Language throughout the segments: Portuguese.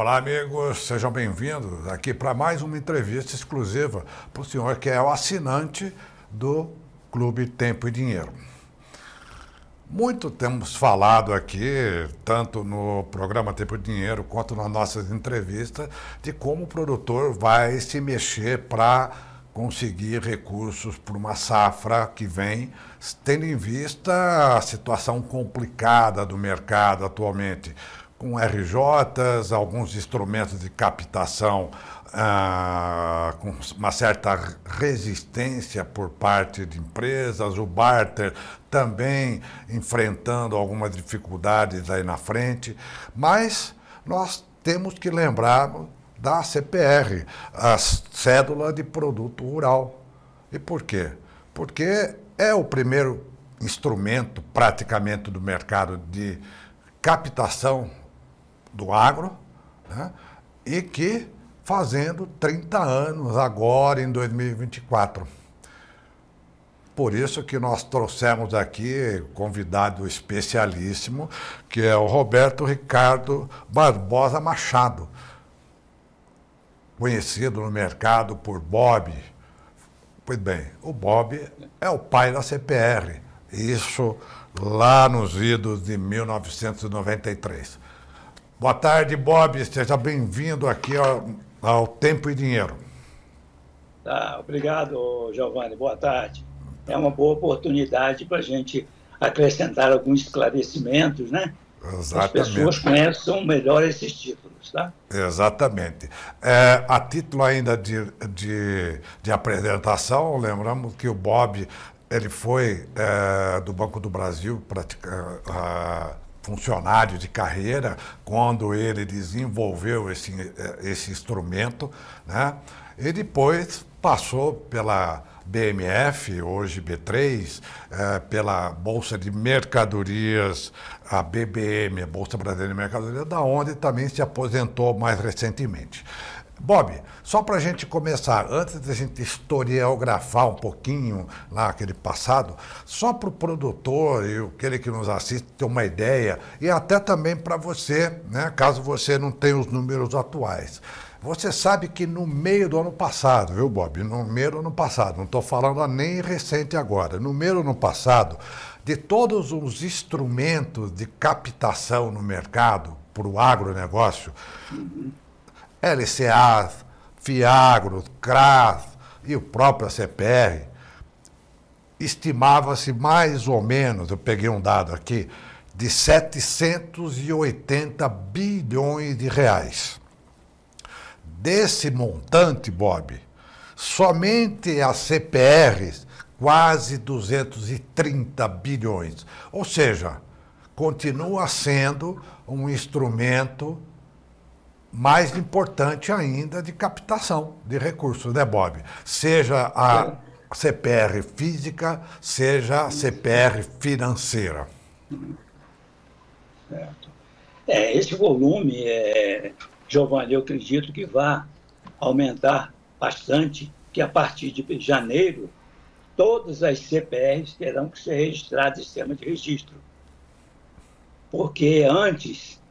Olá, amigos, sejam bem-vindos aqui para mais uma entrevista exclusiva para o senhor que é o assinante do Clube Tempo e Dinheiro. Muito temos falado aqui, tanto no programa Tempo e Dinheiro quanto nas nossas entrevistas, de como o produtor vai se mexer para conseguir recursos para uma safra que vem, tendo em vista a situação complicada do mercado atualmente, com RJs, alguns instrumentos de captação com uma certa resistência por parte de empresas, o barter também enfrentando algumas dificuldades aí na frente, mas nós temos que lembrar da CPR, a Cédula de Produto Rural. E por quê? Porque é o primeiro instrumento praticamente do mercado de captação do agro, né? E que fazendo 30 anos agora em 2024. Por isso que nós trouxemos aqui convidado especialíssimo, que é o Roberto Ricardo Barbosa Machado, conhecido no mercado por Bob. Pois bem, o Bob é o pai da CPR, isso lá nos idos de 1993. Boa tarde, Bob, seja bem-vindo aqui ao Tempo e Dinheiro. Tá, obrigado, Giovanni, boa tarde. É uma boa oportunidade para a gente acrescentar alguns esclarecimentos, né? Exatamente. As pessoas conheçam melhor esses títulos, tá? Exatamente. A título ainda de apresentação, lembramos que o Bob ele foi do Banco do Brasil funcionário de carreira quando ele desenvolveu esse instrumento, né? E depois passou pela BMF, hoje B3, pela Bolsa de Mercadorias, a BBM, a Bolsa Brasileira de Mercadorias, da onde também se aposentou mais recentemente. Bob, só para a gente começar, antes da gente historiografar um pouquinho lá aquele passado, só para o produtor e aquele que nos assiste ter uma ideia, e até também para você, né, caso você não tenha os números atuais. Você sabe que no meio do ano passado, viu, Bob? No meio do ano passado, não estou falando nem recente agora, no meio do ano passado, de todos os instrumentos de captação no mercado para o agronegócio, LCA, Fiagro, CRAS e o próprio CPR, estimava-se mais ou menos, eu peguei um dado aqui, de 780 bilhões de reais. Desse montante, Bob, somente as CPRs, quase 230 bilhões. Ou seja, continua sendo um instrumento mais importante ainda de captação de recursos, né, Bob? Seja a CPR física, seja a CPR financeira. Certo. Esse volume, Giovanni, eu acredito que vai aumentar bastante, que a partir de janeiro, todas as CPRs terão que ser registradas em sistema de registro. Porque antes,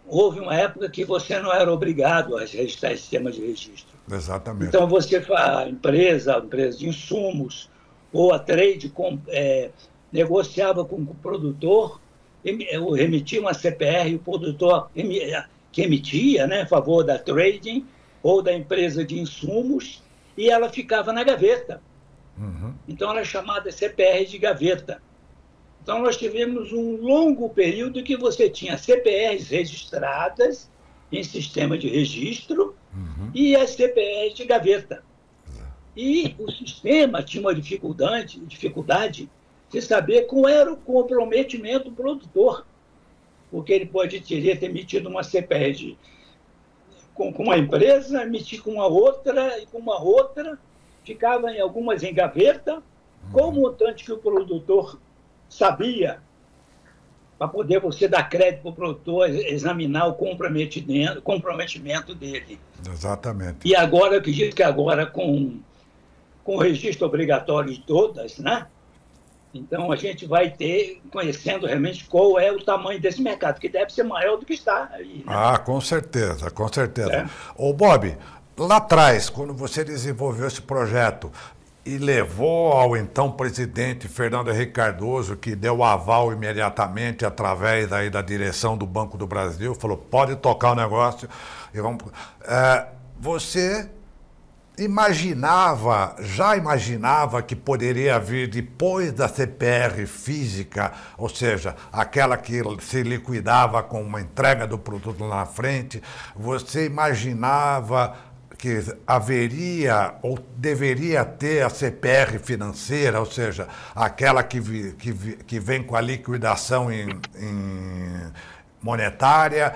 houve uma época que você não era obrigado a registrar em sistema de registro. Exatamente. Então, a empresa de insumos ou a trade negociava com o produtor, emitia uma CPR, e o produtor que emitia, né, a favor da trading ou da empresa de insumos, e ela ficava na gaveta. Uhum. Então, ela é chamada CPR de gaveta. Então, nós tivemos um longo período que você tinha CPRs registradas em sistema de registro, uhum, e as CPRs de gaveta. E o sistema tinha uma dificuldade de saber qual era o comprometimento do produtor, porque ele teria emitido uma CPR com uma empresa, emitir com uma outra, e com uma outra, ficava em algumas em gaveta, com o montante que o produtor sabia, para poder você dar crédito para o produtor, examinar o comprometimento dele. Exatamente. E agora, eu acredito que agora, com o registro obrigatório de todas, né, Então, a gente vai ter, conhecendo realmente qual é o tamanho desse mercado, que deve ser maior do que está aí, né? Ah, com certeza, com certeza. É. Ô, Bob, lá atrás, quando você desenvolveu esse projeto e levou ao então presidente Fernando Henrique Cardoso, que deu o aval imediatamente através aí da direção do Banco do Brasil, falou, pode tocar o negócio. E vamos... você já imaginava que poderia vir depois da CPR física, ou seja, aquela que se liquidava com uma entrega do produto lá na frente, você imaginava que haveria ou deveria ter a CPR financeira, ou seja, aquela que vem com a liquidação em monetária,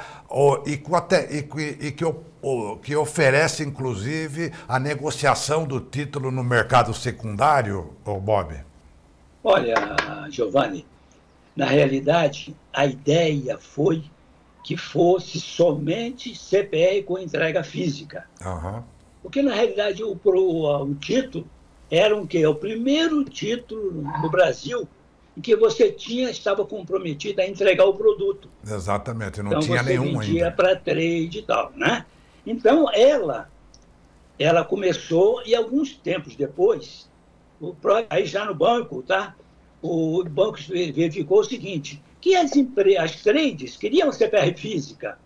que oferece, inclusive, a negociação do título no mercado secundário, Bob? Olha, Giovanni, na realidade, a ideia foi que fosse somente CPR com entrega física. Uhum. Porque, na realidade, o título era o quê? O primeiro título no Brasil em que você estava comprometido a entregar o produto. Exatamente, não então, tinha nenhum ainda. Você vendia para trade e tal, né? Então, ela começou, e alguns tempos depois, aí já no banco, tá? O banco verificou o seguinte, que as trades queriam CPR física.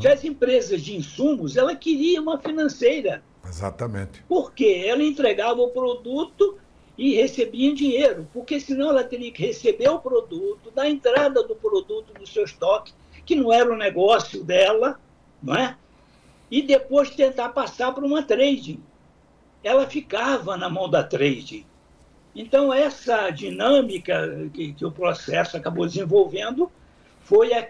Já as empresas de insumos, ela queria uma financeira. Exatamente. Porque ela entregava o produto e recebia em dinheiro, porque senão ela teria que receber o produto, dar entrada do produto no seu estoque, que não era o negócio dela, não é? E depois tentar passar para uma trading. Ela ficava na mão da trading. Então, essa dinâmica que o processo acabou desenvolvendo foi a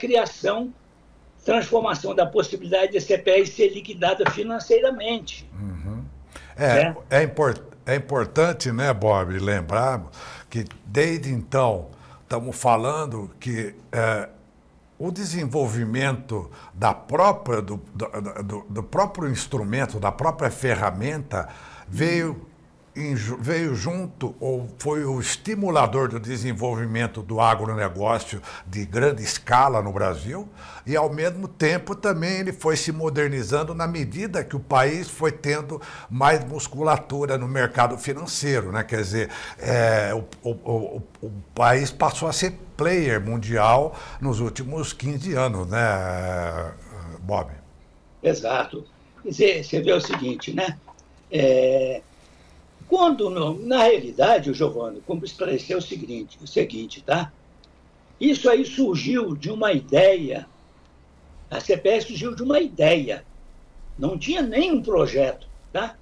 transformação da possibilidade de CPR ser liquidada financeiramente. Uhum. É importante, né, Bob, lembrar que desde então estamos falando que o desenvolvimento do próprio instrumento, da própria ferramenta, veio junto, ou foi o estimulador do desenvolvimento do agronegócio de grande escala no Brasil, e ao mesmo tempo também ele foi se modernizando na medida que o país foi tendo mais musculatura no mercado financeiro, né? Quer dizer, o país passou a ser player mundial nos últimos 15 anos, né, Bob? Exato. Quer dizer, você vê o seguinte, né? Na realidade, o Giovanni, como esclareceu o seguinte, tá? Isso aí surgiu de uma ideia, a CPR surgiu de uma ideia, não tinha nenhum projeto, tá?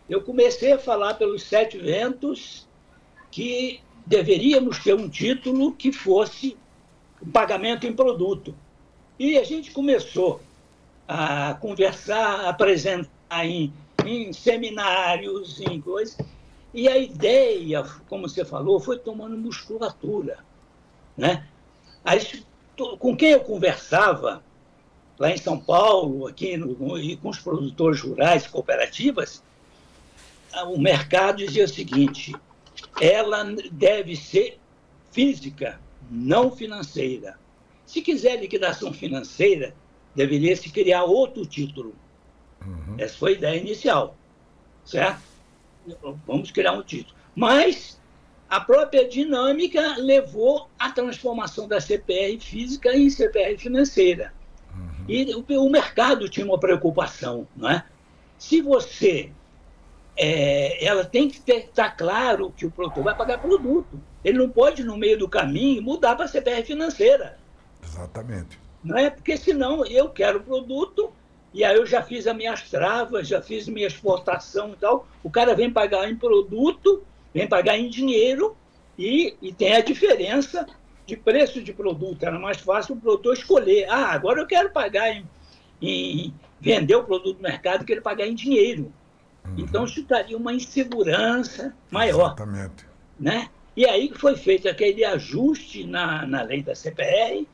Eu comecei a falar pelos 7 ventos que deveríamos ter um título que fosse um pagamento em produto. E a gente começou a conversar, a apresentar em seminários, em coisas. E a ideia, como você falou, foi tomando musculatura, né? Aí, com quem eu conversava, lá em São Paulo, e com os produtores rurais, cooperativas, o mercado dizia o seguinte, ela deve ser física, não financeira. Se quiser liquidação financeira, deveria se criar outro título. Uhum. Essa foi a ideia inicial, certo? Vamos criar um título. Mas a própria dinâmica levou à transformação da CPR física em CPR financeira. Uhum. E o mercado tinha uma preocupação, não é? Se você... ela tem que estar claro que o produtor vai pagar produto. Ele não pode, no meio do caminho, mudar para a CPR financeira. Exatamente. Não é? Porque senão eu quero produto... E aí eu já fiz as minhas travas, já fiz minha exportação e tal. O cara vem pagar em produto, vem pagar em dinheiro e tem a diferença de preço de produto. Era mais fácil o produtor escolher. Agora eu quero pagar vender o produto no mercado, quero pagar em dinheiro. Uhum. Então isso daria uma insegurança maior. Exatamente. Né? E aí foi feito aquele ajuste na lei da CPR,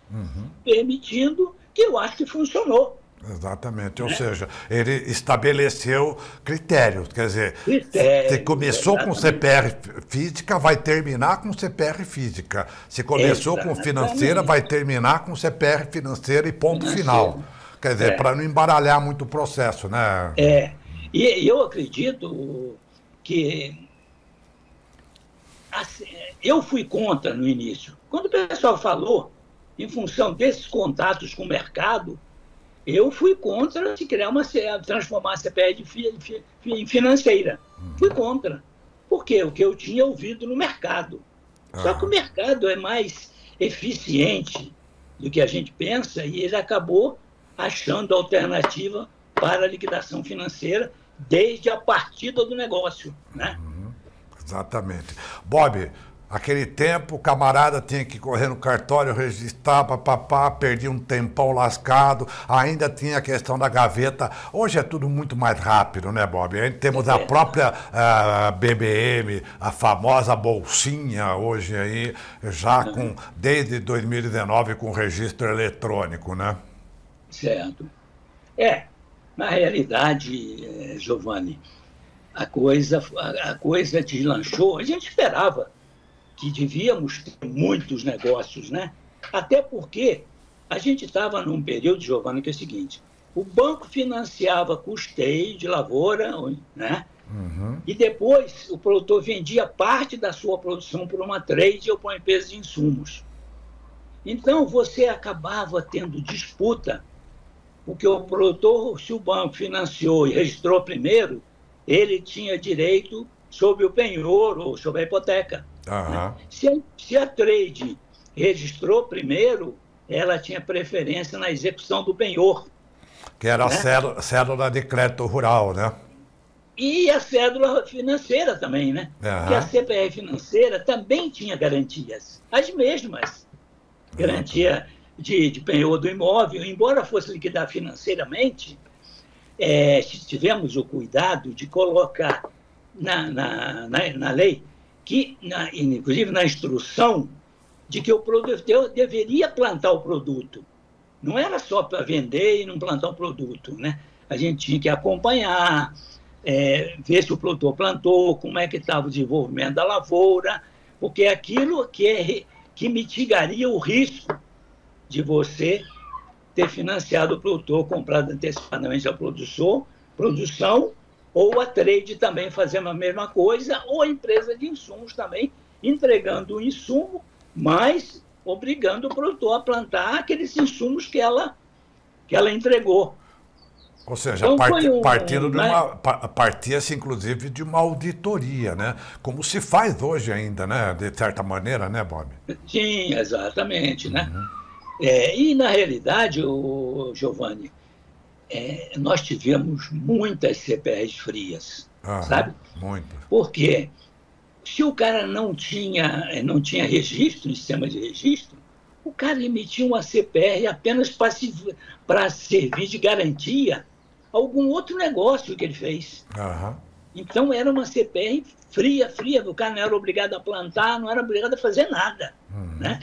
permitindo, que eu acho que funcionou. Exatamente. Ou né? seja, ele estabeleceu critérios. Quer dizer, se Critérios, começou com exatamente. CPR física, vai terminar com CPR física. Se começou com financeira, vai Exatamente. terminar com CPR financeira e ponto final. Financeiro. Quer dizer, É, para não embaralhar muito o processo, né? é. E eu acredito que assim, eu fui contra no início. Quando o pessoal falou, em função desses contatos com o mercado, eu fui contra se criar transformar a CPR em financeira. Fui contra. Por quê? O que eu tinha ouvido no mercado. Só que o Aham. mercado é mais eficiente do que a gente pensa e ele acabou achando alternativa para a liquidação financeira desde a partida do negócio, né? Exatamente. Bob, aquele tempo o camarada tinha que correr no cartório, registrar, papapá, perdia um tempão lascado, ainda tinha a questão da gaveta. Hoje é tudo muito mais rápido, né, Bob? Aí temos a É, própria BBM, a famosa bolsinha hoje aí, já com, desde 2019 com registro eletrônico, né? certo. É, na realidade, Giovanni, a coisa deslanchou. A gente esperava que devíamos ter muitos negócios, né? Até porque a gente estava num período, Giovanni, que é o seguinte: o banco financiava custeio de lavoura, né? E depois o produtor vendia parte da sua produção por uma trade ou por uma empresa de insumos. Então você acabava tendo disputa, porque o produtor, se o banco financiou e registrou primeiro, ele tinha direito sobre o penhor ou sobre a hipoteca, né? Aham. Se a trade registrou primeiro, ela tinha preferência na execução do penhor, Que era a né? cédula de crédito rural, né? E a cédula financeira também, né? Que a Aham. CPR financeira também tinha garantias, as mesmas. Exatamente. Garantia de penhor do imóvel, embora fosse liquidar financeiramente, tivemos o cuidado de colocar na lei, inclusive na instrução, de que o produtor deveria plantar o produto. Não era só para vender e não plantar o produto, né? A gente tinha que acompanhar, ver se o produtor plantou, como é que estava o desenvolvimento da lavoura, porque é aquilo que mitigaria o risco de você ter financiado o produtor, comprado antecipadamente a produção, ou a trade também fazendo a mesma coisa, ou a empresa de insumos também entregando o insumo, mas obrigando o produtor a plantar aqueles insumos que ela entregou. Ou seja, Então foi partindo de né? partia-se inclusive de uma auditoria, né? Como se faz hoje ainda, né? De certa maneira, né, Bob? Sim, exatamente, né? E na realidade, o Giovanni, nós tivemos muitas CPRs frias, Aham, sabe? muito. Porque se o cara não tinha registro, em sistema de registro, o cara emitia uma CPR apenas para servir de garantia a algum outro negócio que ele fez. Aham. Então era uma CPR fria, fria, o cara não era obrigado a plantar, não era obrigado a fazer nada, né?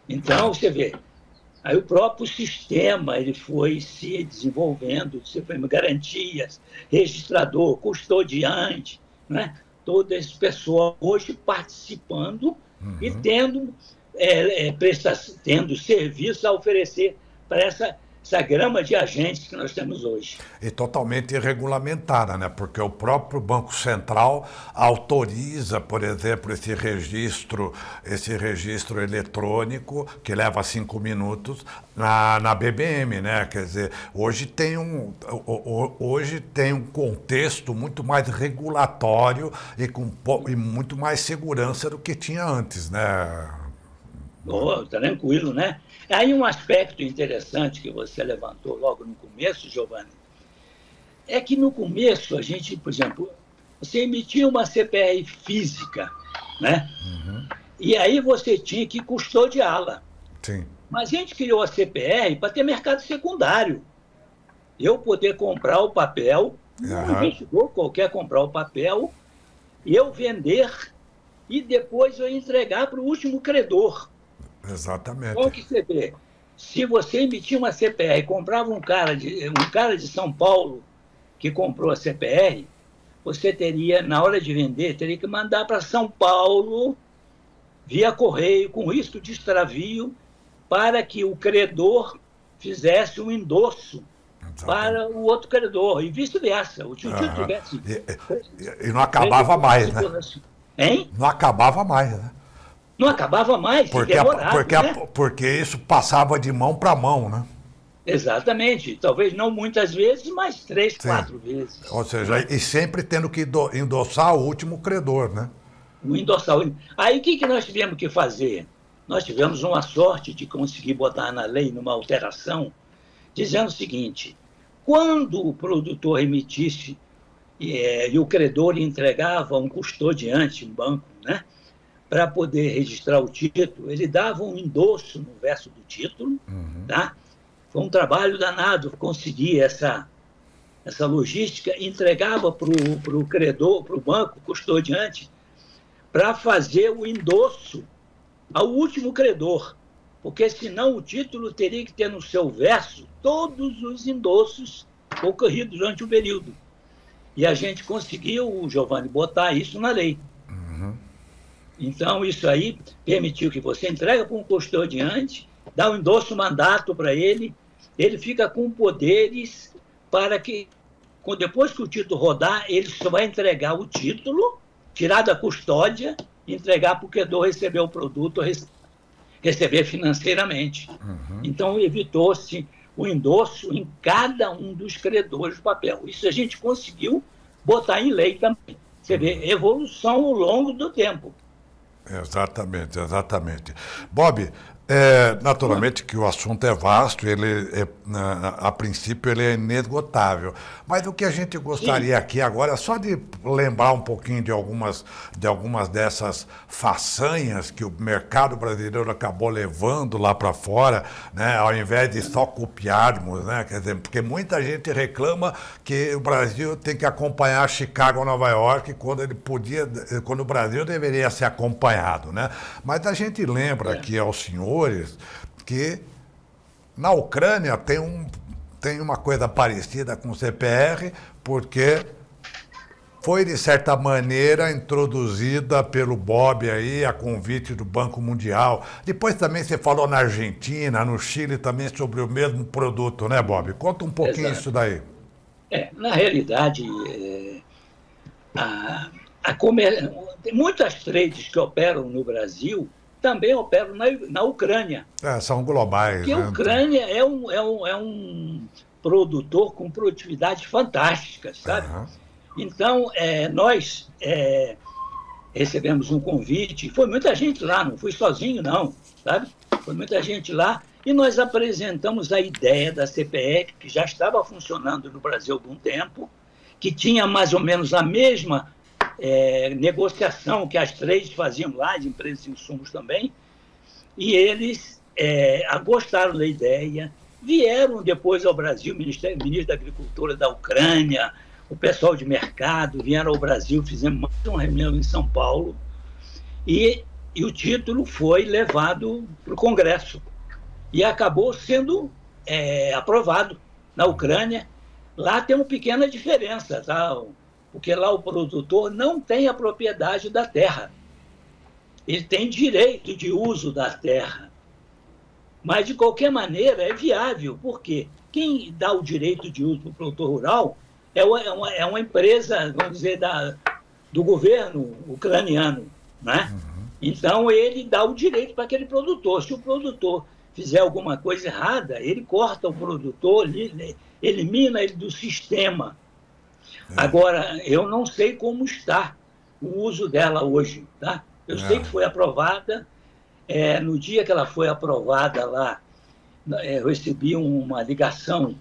Então, você vê, aí o próprio sistema ele foi se desenvolvendo, você foi garantias, registrador, custodiante, né? Todo esse pessoal hoje participando e tendo serviço a oferecer para essa grama de agentes que nós temos hoje. E totalmente regulamentada, né? Porque o próprio Banco Central autoriza, por exemplo, esse registro eletrônico, que leva 5 minutos, na BBM, né? Quer dizer, hoje tem um contexto muito mais regulatório e muito mais segurança do que tinha antes, né, Bob? Oh, tranquilo, né? Aí um aspecto interessante que você levantou logo no começo, Giovanni, é que no começo a gente, por exemplo, você emitia uma CPR física, né? E aí você tinha que custodiá-la. Sim. Mas a gente criou a CPR para ter mercado secundário. Eu poder comprar o papel, um Aham. investidor qualquer comprar o papel, eu vender e depois eu entregar para o último credor. Qual Exatamente. que você vê? Se você emitia uma CPR e comprava um cara de São Paulo que comprou a CPR, você teria, na hora de vender, teria que mandar para São Paulo via correio, com risco de extravio, para que o credor fizesse um endosso para o outro credor, e vice-versa. O tio tivesse... E não acabava mais, né? Hein? Não acabava mais, né? Não acabava mais, porque isso passava de mão para mão, né? Exatamente. Talvez não muitas vezes, mas 3, 4 vezes. Ou seja, e sempre tendo que endossar o último credor, né? Aí o que nós tivemos que fazer? Nós tivemos uma sorte de conseguir botar na lei, numa alteração, dizendo o seguinte: quando o produtor emitisse e o credor entregava um custodiante, um banco, né, para poder registrar o título, ele dava um endosso no verso do título, tá? Foi um trabalho danado conseguir essa logística, entregava para o credor, para o banco custodiante, para fazer o endosso ao último credor, porque senão o título teria que ter no seu verso todos os endossos ocorridos durante o período. E a gente conseguiu, Giovanni, botar isso na lei. Então, isso aí permitiu que você entrega para um custodiante, dá um endosso mandato para ele fica com poderes para que, depois que o título rodar, ele só vai entregar o título, tirar da custódia, entregar para o credor receber o produto, receber financeiramente. Então, evitou-se o endosso em cada um dos credores do papel. Isso a gente conseguiu botar em lei também. Você vê, evolução ao longo do tempo. Exatamente, exatamente. Bob, naturalmente que o assunto é vasto, a princípio ele é inesgotável, mas o que a gente gostaria aqui agora é só de lembrar um pouquinho de algumas dessas façanhas que o mercado brasileiro acabou levando lá para fora, né, ao invés de só copiarmos, né, quer dizer, porque muita gente reclama que o Brasil tem que acompanhar Chicago ou Nova York quando o Brasil deveria ser acompanhado, né? Mas a gente lembra aqui aos senhores que na Ucrânia tem uma coisa parecida com o CPR, porque foi, de certa maneira, introduzida pelo Bob aí, a convite do Banco Mundial. Depois também você falou na Argentina, no Chile também sobre o mesmo produto, né, Bob? Conta um pouquinho isso daí. Na realidade, tem muitas trades que operam no Brasil também operam na Ucrânia. São globais. Porque a Ucrânia é um produtor com produtividade fantástica, sabe? Então, nós recebemos um convite, foi muita gente lá, não fui sozinho não, sabe? Foi muita gente lá, e nós apresentamos a ideia da CPR, que já estava funcionando no Brasil há algum tempo, que tinha mais ou menos a mesma negociação que as trades faziam lá, as empresas de insumos também, e eles gostaram da ideia, vieram depois ao Brasil, o ministro da Agricultura da Ucrânia, o pessoal de mercado, vieram ao Brasil, fizemos mais uma reunião em São Paulo, e o título foi levado para o Congresso, e acabou sendo aprovado na Ucrânia. Lá tem uma pequena diferença, tá? Porque lá o produtor não tem a propriedade da terra. Ele tem direito de uso da terra. Mas, de qualquer maneira, é viável, porque quem dá o direito de uso para o produtor rural é uma empresa, vamos dizer, do governo ucraniano, né? Então, ele dá o direito para aquele produtor. Se o produtor fizer alguma coisa errada, ele corta o produtor, elimina ele do sistema. Agora, eu não sei como está o uso dela hoje, tá? Eu sei que foi aprovada. No dia que ela foi aprovada lá, eu recebi uma ligação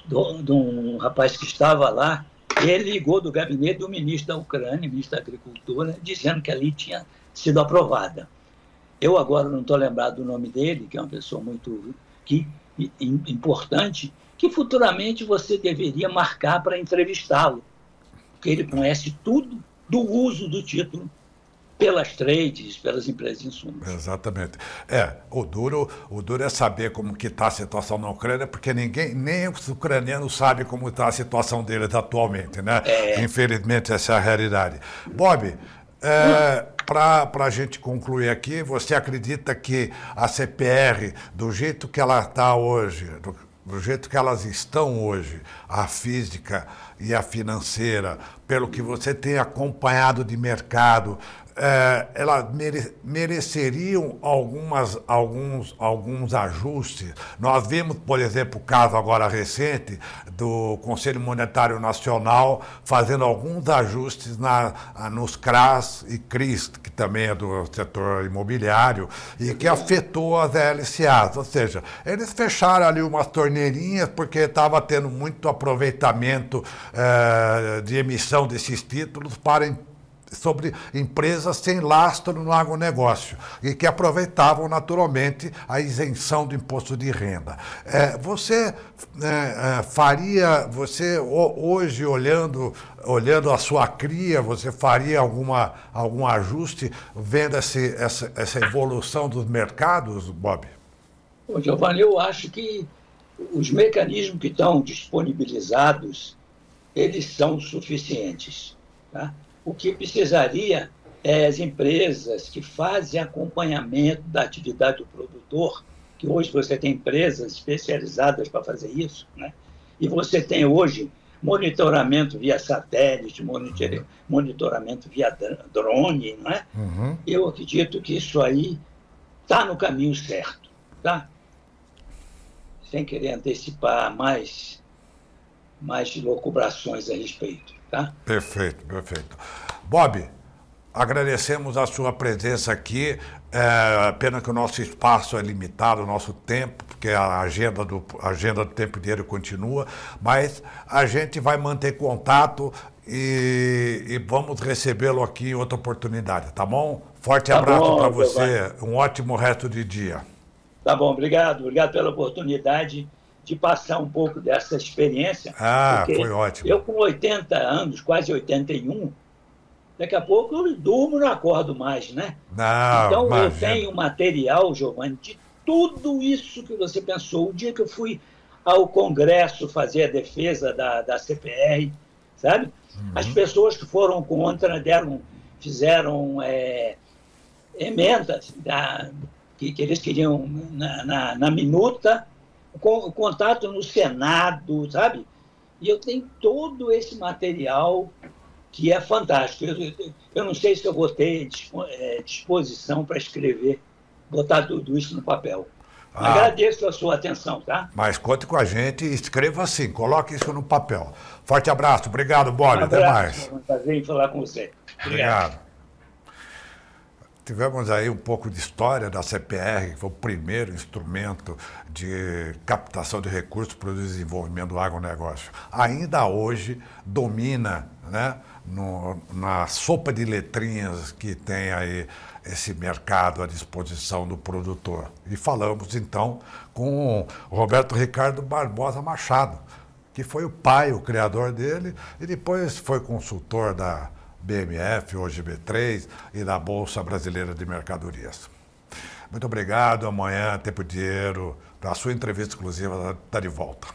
de um rapaz que estava lá. Ele ligou do gabinete do ministro da Ucrânia, ministro da Agricultura, dizendo que ali tinha sido aprovada. Eu agora não estou lembrado do nome dele, que é uma pessoa muito importante, que futuramente você deveria marcar para entrevistá-lo, porque ele conhece tudo do uso do título. pelas trades, pelas empresas de insumos. Exatamente. O duro é saber como que está a situação na Ucrânia, porque nem os ucranianos sabem como está a situação deles atualmente, né? Infelizmente, essa é a realidade. Bob, para a gente concluir aqui, você acredita que a CPR, do jeito que ela está hoje, do jeito que elas estão hoje, a física e a financeira, pelo que você tem acompanhado de mercado, elas mereceriam alguns ajustes? Nós vimos, por exemplo, o caso agora recente do Conselho Monetário Nacional fazendo alguns ajustes nos CRAs e CRIs, que também é do setor imobiliário, e que afetou as LCAs. Ou seja, eles fecharam ali umas torneirinhas porque estava tendo muito aproveitamento de emissão desses títulos sobre empresas sem lastro no agronegócio e que aproveitavam naturalmente a isenção do imposto de renda. Você hoje, olhando a sua cria, você faria algum ajuste vendo essa evolução dos mercados, Bob? Bom, Giovanni, eu acho que os mecanismos que estão disponibilizados, eles são suficientes, tá? O que precisaria é as empresas que fazem acompanhamento da atividade do produtor, que hoje você tem empresas especializadas para fazer isso, né? E você tem hoje monitoramento via satélite, monitoramento via drone, não é? Uhum. Eu acredito que isso aí está no caminho certo, tá? Sem querer antecipar mais locubrações a respeito. Tá? Perfeito. Bob, agradecemos a sua presença aqui. Pena que o nosso espaço é limitado, o nosso tempo, porque a agenda do Tempo e Dinheiro continua, mas a gente vai manter contato e vamos recebê-lo aqui em outra oportunidade, tá bom? Forte abraço para você, um ótimo resto de dia. Tá bom, obrigado pela oportunidade de passar um pouco dessa experiência. Foi ótimo. Eu, com 80 anos, quase 81, daqui a pouco eu durmo e não acordo mais, né? Então, eu tenho material, Giovanni, de tudo isso que você pensou. O dia que eu fui ao Congresso fazer a defesa da CPR, sabe? Uhum. As pessoas que foram contra fizeram emendas que eles queriam na minuta, o contato no Senado, sabe? E eu tenho todo esse material que é fantástico. Eu não sei se eu vou ter disposição para escrever, botar tudo isso no papel. Agradeço a sua atenção, tá? Mas conte com a gente e escreva assim, coloque isso no papel. Forte abraço, obrigado, Bob, até mais. É um prazer em falar com você. Obrigado. Tivemos aí um pouco de história da CPR, que foi o primeiro instrumento de captação de recursos para o desenvolvimento do agronegócio. Ainda hoje domina, né, na sopa de letrinhas que tem aí esse mercado à disposição do produtor. E falamos, então, com o Roberto Ricardo Barbosa Machado, que foi o pai, o criador dele, e depois foi consultor da BMF, hoje B3, e da Bolsa Brasileira de Mercadorias. Muito obrigado. Amanhã, Tempo e Dinheiro, para a sua entrevista exclusiva, está de volta.